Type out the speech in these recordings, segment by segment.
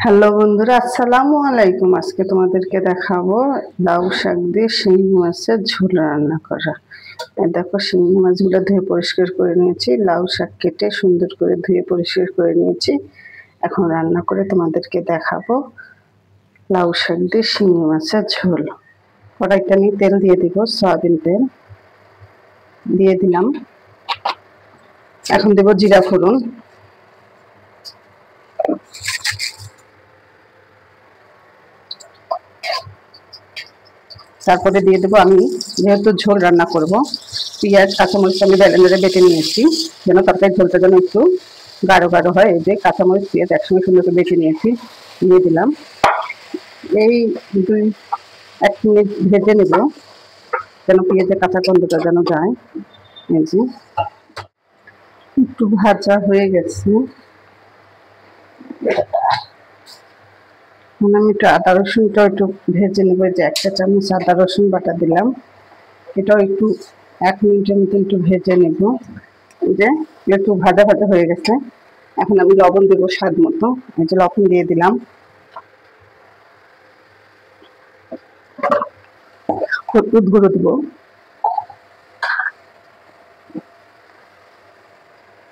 Hello বন্ধুরা, আসসালামু আলাইকুম। আজকে তোমাদেরকে দেখাবো লাউ শাক দিয়ে শিঙি মাছের ঝোল রান্না করা। এই দেখো, শিঙি মাছগুলো ধুয়ে পরিষ্কার করে নিয়েছি, লাউ শাক কেটে সুন্দর করে ধুয়ে পরিষ্কার করে নিয়েছি। এখন রান্না করে তোমাদেরকে দেখাবো লাউ শাক দিয়ে শিঙি মাছের ঝোল। কড়াইটা নিয়ে তেল দিয়ে দিব, সয়াবিন তেল দিয়ে দিলাম। এখন দেব জিরা ফোড়ন, তারপরে দিয়ে দেবো আমি যেহেতু ঝোল রান্না করব, পেঁয়াজ কাঁচামরিচ আমি ব্লেন্ডারে বেটে নিয়েছি যেন তরকারি ঝোলটা যেন একটু গাঢ় গাঢ় হয়। এই যে কাঁচামরিচ পেঁয়াজ একসঙ্গে সুন্দর করে বেটে নিয়েছি, দিয়ে দিলাম। এই 1 মিনিট ভেজে নেব যেন পেঁয়াজের কাঁচা গন্ধটা যেন যায়। এই যে একটু ভাজা হয়ে গেছে, আমি একটু আদা রসুনটাও একটু ভেজে নেবো। যে 1 চামচ আদা রসুন বাটা দিলাম, এটাও একটু 1 মিনিটের মতো একটু ভেজে নেব। এই যে একটু ভাজা ভাজা হয়ে গেছে। এখন আমি লবণ দেবো স্বাদ মতো। এই যে লবণ দিয়ে দিলাম, হলুদ গুঁড়ো দেবো।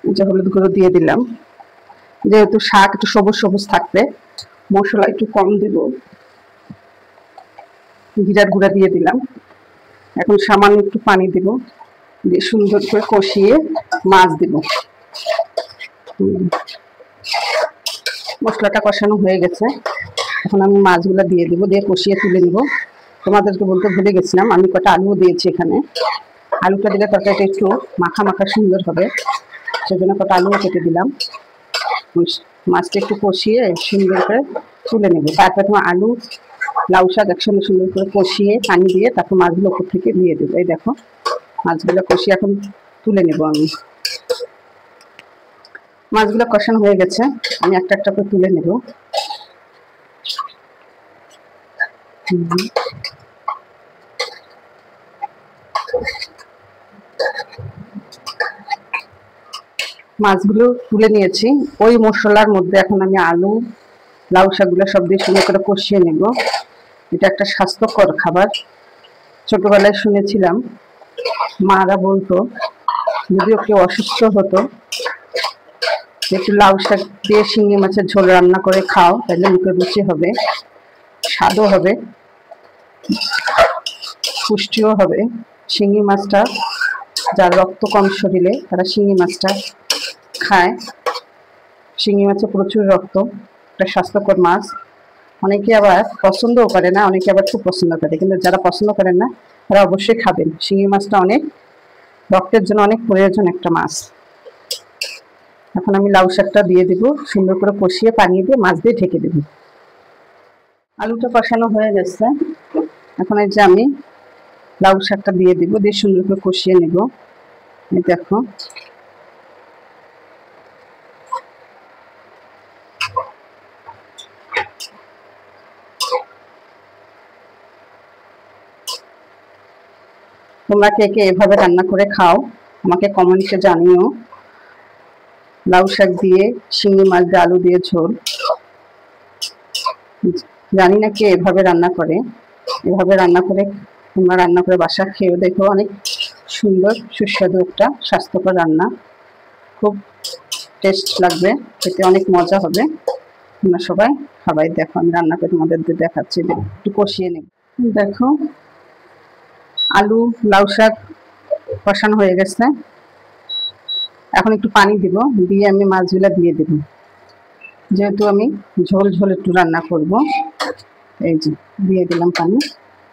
এই যে হলুদ গুঁড়ো দিয়ে দিলাম। যেহেতু শাক একটু সবুজ সবুজ থাকবে, মশলা একটু কম দেব। জিরার গুঁড়া দিয়ে দিলাম। এখন সামান্য একটু পানি দেব, দিয়ে সুন্দর করে কষিয়ে মাছ দেব। মশলাটা কষানো হয়ে গেছে, এখন আমি মাছগুলো দিয়ে দেবো, দিয়ে কষিয়ে তুলে নেব। তোমাদেরকে বলতে ভুলে গেছিলাম, আমি কটা আলুও দিয়েছি এখানে। আলুটা দিলে তরকারিটা একটু মাখা মাখা সুন্দর হবে, সেজন্য কটা আলুও কেটে দিলাম। মাছটা একটু কষিয়ে সুন্দর করে তুলে নেব। তারপরে তোমার আলু লাউ শাক একসঙ্গে সুন্দর করে কষিয়ে পানি দিয়ে তারপর মাছগুলো উপর থেকে দিয়ে দেবো। এই দেখো, মাছগুলো কষিয়ে এখন তুলে নেব আমি। মাছগুলো কষানো হয়ে গেছে, আমি একটা একটা করে তুলে নেব। মাছগুলো তুলে নিয়েছি। ওই মশলার মধ্যে এখন আমি আলু লাউ শাকগুলো সব দিয়ে সুন্দর করে কষিয়ে নেব। এটা একটা স্বাস্থ্যকর খাবার। ছোটবেলায় শুনেছিলাম, মারা বলতো যদিও কেউ অসুস্থ হতো, একটু লাউ শাক দিয়ে শিঙি মাছের ঝোল রান্না করে খাও, তাহলে মুখে রুচি হবে, স্বাদও হবে, পুষ্টিও হবে। শিঙি মাছটা যার রক্ত কম শরীরে তারা শিঙি মাছটা খায়। শিঙি মাছে প্রচুর রক্ত, একটা স্বাস্থ্যকর মাছ। অনেকে আবার পছন্দও করে না, অনেকে আবার খুব পছন্দ করে, কিন্তু যারা পছন্দ করেন না তারা অবশ্যই খাবেন। শিঙি মাছটা অনেক রক্তের জন্য অনেক প্রয়োজন একটা মাছ। এখন আমি লাউ শাকটা দিয়ে দিব, সুন্দর করে কষিয়ে পানি দিয়ে মাছ দিয়ে ঢেকে দেব। আলুটা কষানো হয়ে গেছে, এখন এই যে আমি লাউ শাকটা দিয়ে দিব, দিয়ে সুন্দর করে কষিয়ে নেব। এই দেখো, তোমরা কে কে এভাবে রান্না করে খাও আমাকে কমেন্টে জানিও। লাউ শাক দিয়ে শিঙি মাছ দিয়ে আলু দিয়ে ঝোল, জানি না কে এভাবে রান্না করে। এভাবে রান্না করে তোমরা রান্না করে বাসা খেয়েও দেখো, অনেক সুন্দর সুস্বাদু একটা স্বাস্থ্যকর রান্না, খুব টেস্ট লাগবে, খেতে অনেক মজা হবে। তোমরা সবাই খাবাই। দেখো আমি রান্না করে তোমাদের দেখাচ্ছি, একটু কষিয়ে নেব। দেখো, আলু লাউ শাক কষানো হয়ে গেছে, এখন একটু পানি দিব, দিয়ে আমি মাছগুলো দিয়ে দেব। যেহেতু আমি ঝোল ঝোল একটু রান্না করব, এই যে দিয়ে দিলাম পানি।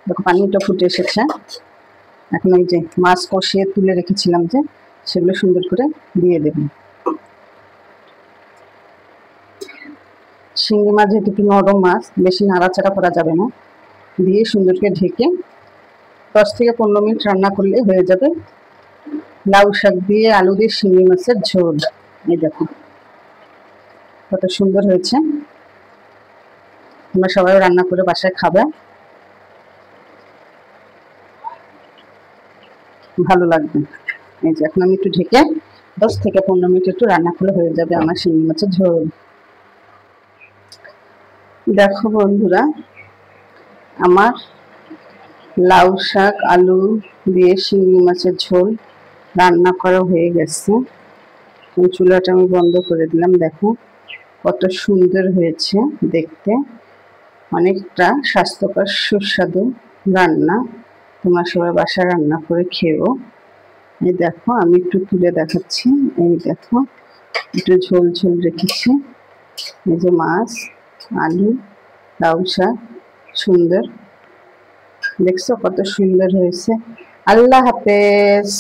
দেখো পানিটা ফুটে এসেছে। এখন এই যে মাছ কষিয়ে তুলে রেখেছিলাম যে, সেগুলো সুন্দর করে দিয়ে দেব। শিঙি মাছ যেহেতু একটু নরম মাছ, বেশি নাড়াচাড়া করা যাবে না, দিয়ে সুন্দর করে ঢেকে 10 থেকে 15 মিনিট রান্না করলে হয়ে যাবে লাউ শাক দিয়ে আলু দিয়ে শিঙি মাছের ঝোল। এই দেখো কত সুন্দর হয়েছে। তোমরা সবাই রান্না করে বাসায় খাবে, ভালো লাগবে। এই যে এখন আমি একটু ঢেকে 10 থেকে 15 মিনিট একটু রান্না করলে হয়ে যাবে আমার শিঙি মাছের ঝোল। দেখো বন্ধুরা, আমার লাউ শাক আলু দিয়ে শিঙি মাছের ঝোল রান্না করা হয়ে গেছে। চুলাটা আমি বন্ধ করে দিলাম। দেখো কত সুন্দর হয়েছে দেখতে, অনেকটা স্বাস্থ্যকর সুস্বাদু রান্না। তোমরা সবাই বাসায় রান্না করে খেও। এই দেখো আমি একটু তুলে দেখাচ্ছি। এই দেখো একটু ঝোল ঝোল রেখেছি। এই যে মাছ আলু লাউ শাক, সুন্দর দেখছো কত সুন্দর হয়েছে। আল্লাহ হাফেজ।